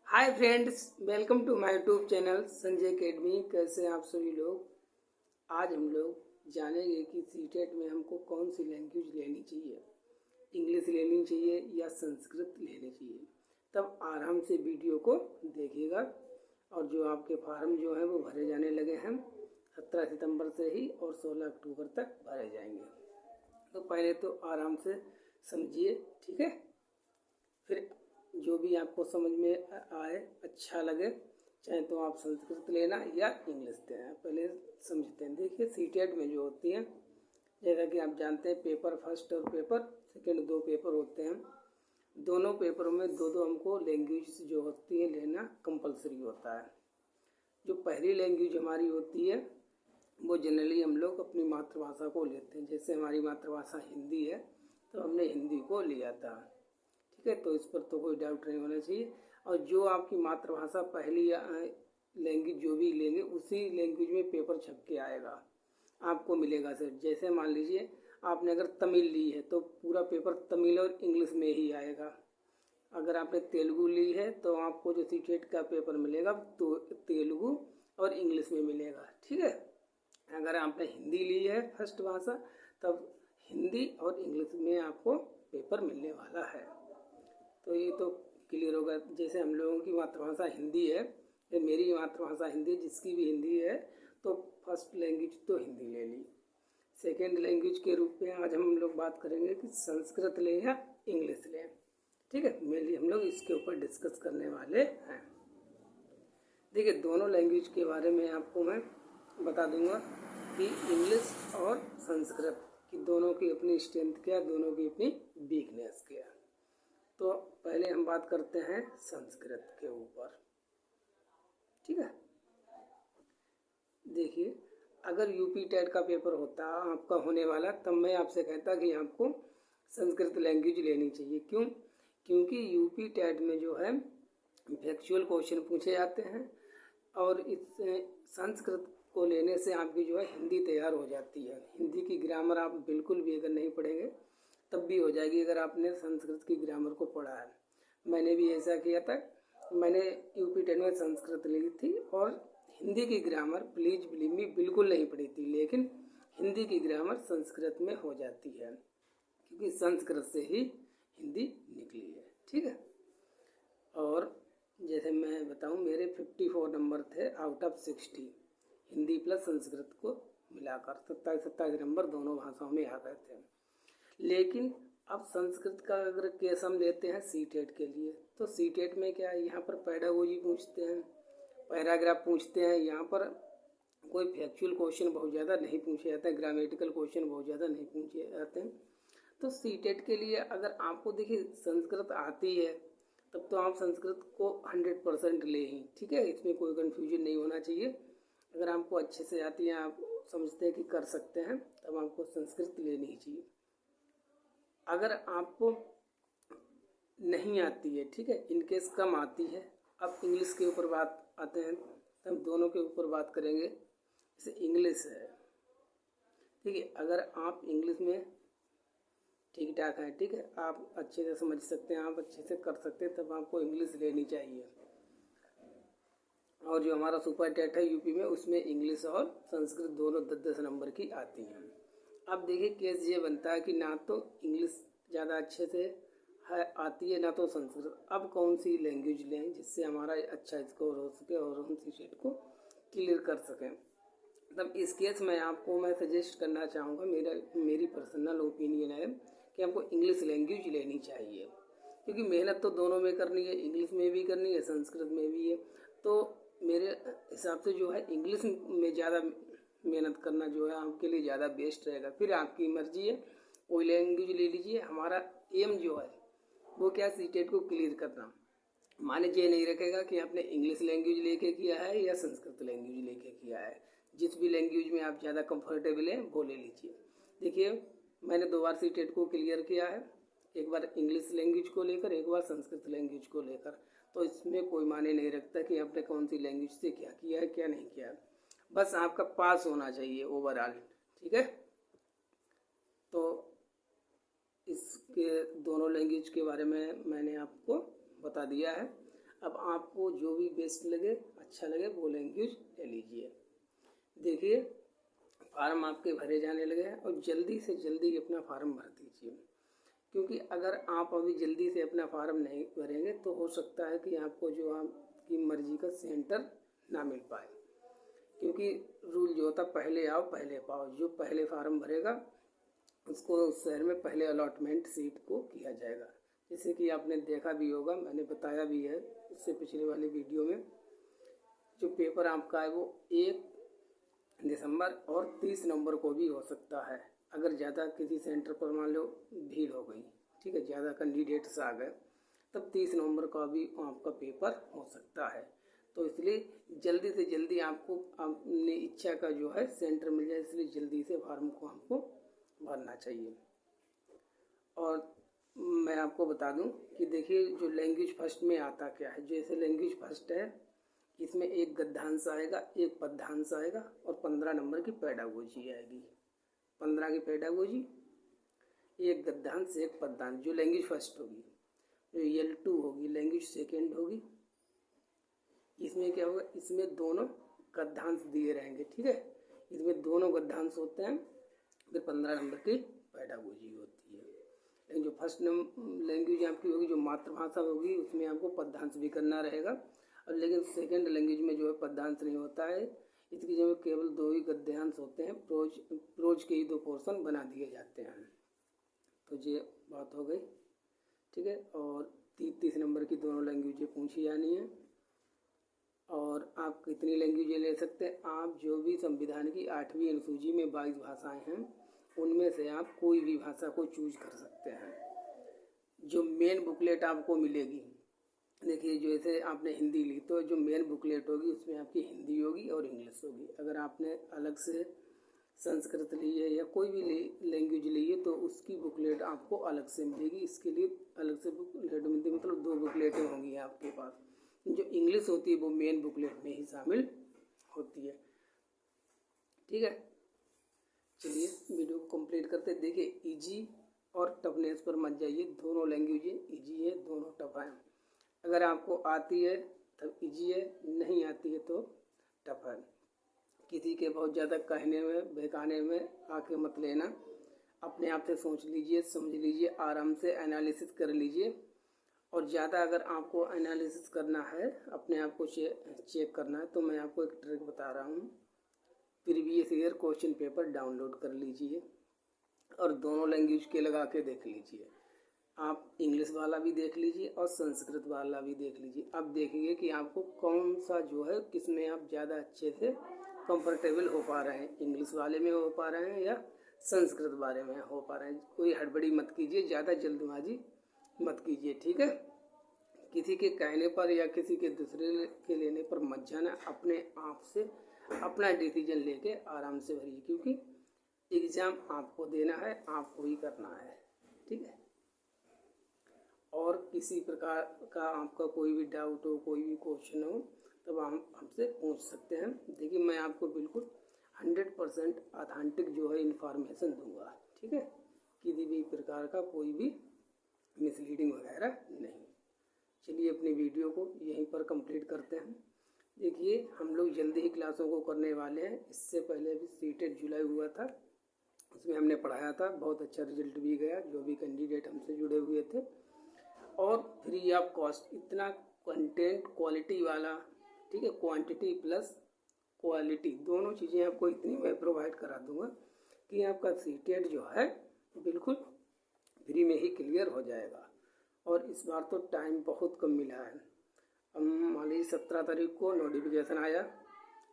Hi friends, welcome to my YouTube channel Sanjay academy. कैसे हैं आप सभी लोग। आज हम लोग जानेंगे कि सीटेट में हमको कौन सी लैंग्वेज लेनी चाहिए, इंग्लिश लेनी चाहिए या संस्कृत लेनी चाहिए। तब आराम से वीडियो को देखिएगा। और जो आपके फार्म जो हैं वो भरे जाने लगे हैं 17 सितंबर से ही और 16 अक्टूबर तक भरे जाएंगे। तो पहले तो आराम से समझिए, ठीक है। फिर जो भी आपको समझ में आए, अच्छा लगे, चाहे तो आप संस्कृत लेना या इंग्लिश लेना। पहले समझते हैं। देखिए सीटेट में जो होती है, जैसा कि आप जानते हैं, पेपर फर्स्ट और पेपर सेकंड दो पेपर होते हैं। दोनों पेपरों में दो दो हमको लैंग्वेज जो होती है लेना कंपलसरी होता है। जो पहली लैंग्वेज हमारी होती है वो जनरली हम लोग अपनी मातृभाषा को लेते हैं। जैसे हमारी मातृभाषा हिंदी है तो हमने हिंदी को लिया था, ठीक है। तो इस पर तो कोई डाउट नहीं होना चाहिए। और जो आपकी मातृभाषा पहली लैंग्वेज जो भी लेंगे उसी लैंग्वेज में पेपर छप के आएगा, आपको मिलेगा सर। जैसे मान लीजिए आपने अगर तमिल ली है तो पूरा पेपर तमिल और इंग्लिश में ही आएगा। अगर आपने तेलुगु ली है तो आपको जो सीटेट का पेपर मिलेगा तो तेलुगु और इंग्लिश में मिलेगा, ठीक है। अगर आपने हिंदी ली है फर्स्ट भाषा तब हिंदी और इंग्लिश में आपको पेपर मिलने वाला है। तो ये तो क्लियर होगा। जैसे हम लोगों की मातृभाषा हिंदी है, ये मेरी मातृभाषा हिंदी है, जिसकी भी हिंदी है तो फर्स्ट लैंग्वेज तो हिंदी ले ली। सेकेंड लैंग्वेज के रूप में आज हम लोग बात करेंगे कि संस्कृत लें या इंग्लिश लें, ठीक है। मेनली हम लोग इसके ऊपर डिस्कस करने वाले हैं। देखिए दोनों लैंग्वेज के बारे में आपको मैं बता दूंगा कि इंग्लिश और संस्कृत की दोनों की अपनी स्ट्रेंथ क्या, दोनों की अपनी वीकनेस क्या। तो पहले हम बात करते हैं संस्कृत के ऊपर, ठीक है। देखिए अगर यूपी टेट का पेपर होता आपका होने वाला तब मैं आपसे कहता कि आपको संस्कृत लैंग्वेज लेनी चाहिए। क्यों? क्योंकि यूपी टेट में जो है फैक्चुअल क्वेश्चन पूछे जाते हैं और इस संस्कृत को लेने से आपकी जो है हिंदी तैयार हो जाती है। हिंदी की ग्रामर आप बिल्कुल भी अगर नहीं पढ़ेंगे तब भी हो जाएगी अगर आपने संस्कृत की ग्रामर को पढ़ा है। मैंने भी ऐसा किया था। मैंने यूपी टेट में संस्कृत ली थी और हिंदी की ग्रामर प्लीज बिलीव मी बिल्कुल नहीं पढ़ी थी, लेकिन हिंदी की ग्रामर संस्कृत में हो जाती है क्योंकि संस्कृत से ही हिंदी निकली है, ठीक है। और जैसे मैं बताऊं मेरे 54 नंबर थे out of 60 Hindi plus Sanskrit को मिलाकर 27 नंबर दोनों भाषाओं में आ गए थे। लेकिन अब संस्कृत का अगर केस हम लेते हैं सीटेट के लिए तो सीटेट में क्या है, यहाँ पर पेडागोजी पूछते हैं, पैराग्राफ पूछते हैं। यहाँ पर कोई फैक्चुअल क्वेश्चन बहुत ज़्यादा नहीं पूछे जाते हैं, ग्रामेटिकल क्वेश्चन बहुत ज़्यादा नहीं पूछे जाते हैं। तो सीटेट के लिए अगर आपको देखिए संस्कृत आती है तब तो आप संस्कृत को 100% ले ही, ठीक है। इसमें कोई कन्फ्यूजन नहीं होना चाहिए। अगर आपको अच्छे से आती है, आप समझते हैं कि कर सकते हैं, तब आपको संस्कृत लेनी ही चाहिए। अगर आपको नहीं आती है, ठीक है, इनकेस कम आती है, अब इंग्लिश के ऊपर बात आते हैं तब दोनों के ऊपर बात करेंगे। जैसे इंग्लिश है, ठीक है, अगर आप इंग्लिश में ठीक ठाक है, ठीक है, आप अच्छे से समझ सकते हैं, आप अच्छे से कर सकते हैं, तब आपको इंग्लिश लेनी चाहिए। और जो हमारा सुपर टेट है यूपी में उसमें इंग्लिश और संस्कृत दोनों 10-10 नंबर की आती हैं। अब देखिए केस ये बनता है कि ना तो इंग्लिश ज़्यादा अच्छे से है आती है ना तो संस्कृत। अब कौन सी लैंग्वेज लें जिससे हमारा अच्छा स्कोर हो सके और हम सीटेट को क्लियर कर सकें। तब इस केस में आपको मैं सजेस्ट करना चाहूँगा, मेरी पर्सनल ओपिनियन है कि आपको इंग्लिश लैंग्वेज लेनी चाहिए क्योंकि मेहनत तो दोनों में करनी है, इंग्लिश में भी करनी है, संस्कृत में भी है। तो मेरे हिसाब से जो है इंग्लिश में ज़्यादा मेहनत करना जो है आपके लिए ज़्यादा बेस्ट रहेगा। फिर आपकी मर्जी है, कोई लैंग्वेज ले लीजिए। हमारा एम जो है वो क्या, सीटेट को क्लियर करना। माने ये नहीं रखेगा कि आपने इंग्लिश लैंग्वेज लेके किया है या संस्कृत लैंग्वेज लेके किया है। जिस भी लैंग्वेज में आप ज़्यादा कंफर्टेबल हैं वो ले लीजिए। देखिए मैंने 2 बार सीटेट को क्लियर किया है, एक बार इंग्लिश लैंग्वेज को लेकर, एक बार संस्कृत लैंग्वेज को लेकर। तो इसमें कोई माने नहीं रखता कि आपने कौन सी लैंग्वेज से क्या किया है क्या नहीं किया है, बस आपका पास होना चाहिए ओवरऑल, ठीक है। तो इसके दोनों लैंग्वेज के बारे में मैंने आपको बता दिया है। अब आपको जो भी बेस्ट लगे, अच्छा लगे, वो लैंग्वेज ले लीजिए। देखिए फार्म आपके भरे जाने लगे हैं और जल्दी से जल्दी अपना फार्म भर दीजिए, क्योंकि अगर आप अभी जल्दी से अपना फार्म नहीं भरेंगे तो हो सकता है कि आपको जो आपकी मर्जी का सेंटर ना मिल पाए, क्योंकि रूल जो होता पहले आओ पहले पाओ। जो पहले फार्म भरेगा उसको उस शहर में पहले अलॉटमेंट सीट को किया जाएगा। जैसे कि आपने देखा भी होगा, मैंने बताया भी है इससे पिछले वाले वीडियो में, जो पेपर आपका है वो 1 दिसंबर और 30 नवंबर को भी हो सकता है। अगर ज़्यादा किसी सेंटर पर मान लो भीड़ हो गई, ठीक है, ज़्यादा कैंडिडेट्स आ गए, तब 30 नवंबर का भी आपका पेपर हो सकता है। तो इसलिए जल्दी से जल्दी आपको अपनी इच्छा का जो है सेंटर मिल जाए, इसलिए जल्दी से फॉर्म को हमको भरना चाहिए। और मैं आपको बता दूं कि देखिए जो लैंग्वेज फर्स्ट में आता क्या है। जैसे लैंग्वेज फर्स्ट है, इसमें एक गद्यांश आएगा, एक पद्यांश आएगा और 15 नंबर की पेडागोजी आएगी। 15 की पेडागोजी, एक गद्यांश एक पद्यांश, जो लैंग्वेज फर्स्ट होगी। जो L2 होगी लैंग्वेज सेकेंड होगी। इसमें क्या होगा, इसमें दोनों गद्यांश दिए रहेंगे, ठीक है, इसमें दोनों गद्यांश होते हैं, फिर 15 नंबर की पेडागोजी होती है। लेकिन जो फर्स्ट लैंग्वेज आपकी होगी, जो मातृभाषा होगी, उसमें आपको पद्यांश भी करना रहेगा। और लेकिन सेकेंड लैंग्वेज में जो है पद्यांश नहीं होता है, इसकी जगह केवल 2 ही गद्यांश होते हैं, प्रोज के ही 2 पोर्शन बना दिए जाते हैं। तो ये बात हो गई, ठीक है। और 30 नंबर की दोनों लैंग्वेजें पूछी जानी है। और आप कितनी लैंग्वेजें ले सकते हैं, आप जो भी संविधान की 8वीं अनुसूची में 22 भाषाएं हैं, उनमें से आप कोई भी भाषा को चूज कर सकते हैं। जो मेन बुकलेट आपको मिलेगी, देखिए जैसे आपने हिंदी ली तो जो मेन बुकलेट होगी उसमें आपकी हिंदी होगी और इंग्लिश होगी। अगर आपने अलग से संस्कृत ली है या कोई भी लैंग्वेज ली है तो उसकी बुकलेट आपको अलग से मिलेगी। इसके लिए अलग से बुकलेट मिलती है, मतलब 2 बुकलेटें होंगी आपके पास। जो इंग्लिश होती है वो मेन बुकलेट में ही शामिल होती है, ठीक है। चलिए वीडियो को कंप्लीट करते हैं। देखिए इजी और टफनेस पर मत जाइए, दोनों लैंग्वेजें इजी है, दोनों टफ है। अगर आपको आती है तब इजी है, नहीं आती है तो टफ है। किसी के बहुत ज़्यादा कहने में बहकाने में आके मत लेना, अपने आप से सोच लीजिए, समझ लीजिए, आराम से एनालिसिस कर लीजिए। और ज़्यादा अगर आपको एनालिसिस करना है, अपने आप को चेक करना है, तो मैं आपको एक ट्रिक बता रहा हूँ। Previous year question paper download कर लीजिए और दोनों लैंग्वेज के लगा के देख लीजिए। आप इंग्लिश वाला भी देख लीजिए और संस्कृत वाला भी देख लीजिए। अब देखिए कि आपको कौन सा जो है, किसमें आप ज़्यादा अच्छे से कंफर्टेबल हो पा रहे हैं, इंग्लिश वाले में हो पा रहे हैं या संस्कृत वाले में हो पा रहे हैं। कोई हड़बड़ी मत कीजिए, ज़्यादा जल्दबाजी मत कीजिए, ठीक है। किसी के कहने पर या किसी के दूसरे के लेने पर मत जाना, अपने आप से अपना डिसीजन लेके आराम से भरिए, क्योंकि एग्ज़ाम आपको देना है, आपको ही करना है, ठीक है। और किसी प्रकार का आपका कोई भी डाउट हो, कोई भी क्वेश्चन हो, तब आप हमसे पूछ सकते हैं। देखिए मैं आपको बिल्कुल 100% ऑथेंटिक जो है इन्फॉर्मेशन दूंगा, ठीक है, किसी भी प्रकार का कोई भी मिसलीडिंग वगैरह नहीं। चलिए अपनी वीडियो को यहीं पर कंप्लीट करते हैं। देखिए हम लोग जल्दी ही क्लासों को करने वाले हैं। इससे पहले भी सीटेट जुलाई हुआ था, उसमें हमने पढ़ाया था, बहुत अच्छा रिजल्ट भी गया, जो भी कैंडिडेट हमसे जुड़े हुए थे। और फ्री ऑफ कॉस्ट, इतना कंटेंट क्वालिटी वाला, ठीक है, क्वांटिटी प्लस क्वालिटी दोनों चीज़ें आपको इतनी मैं प्रोवाइड करा दूंगा कि आपका सीटेट जो है बिल्कुल फ्री में ही क्लियर हो जाएगा। और इस बार तो टाइम बहुत कम मिला है। मान लीजिए 17 तारीख को नोटिफिकेशन आया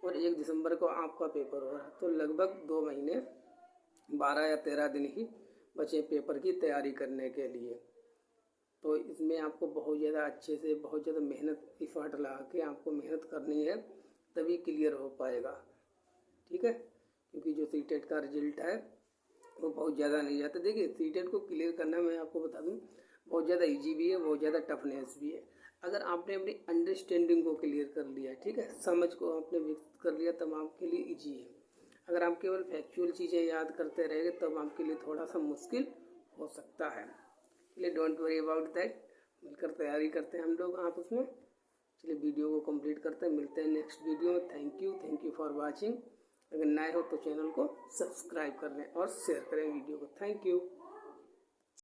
और 1 दिसंबर को आपका पेपर हो रहा है, तो लगभग 2 महीने 12 या 13 दिन ही बचे पेपर की तैयारी करने के लिए। तो इसमें आपको बहुत ज़्यादा अच्छे से, बहुत ज़्यादा मेहनत एफर्ट लगा के आपको मेहनत करनी है, तभी क्लियर हो पाएगा, ठीक है। क्योंकि जो सीटेट का रिजल्ट है वो बहुत ज़्यादा नहीं जाता। देखिए सीटेट को क्लियर करना मैं आपको बता दूं बहुत ज़्यादा इजी भी है, बहुत ज़्यादा टफनेस भी है। अगर आपने अपनी अंडरस्टैंडिंग को क्लियर कर लिया, ठीक है, समझ को आपने विकसित कर लिया, तब आपके लिए इजी है। अगर आप केवल फैक्चुअल चीज़ें याद करते रहेंगे तब आपके लिए थोड़ा सा मुश्किल हो सकता है। इसलिए डोंट वरी अबाउट दैट, मिलकर तैयारी करते हैं हम लोग आपस में। चलिए वीडियो को कंप्लीट करते हैं, मिलते हैं नेक्स्ट वीडियो में। Thank you for watching. अगर नए हो तो चैनल को सब्सक्राइब कर लें और शेयर करें वीडियो को। Thank you.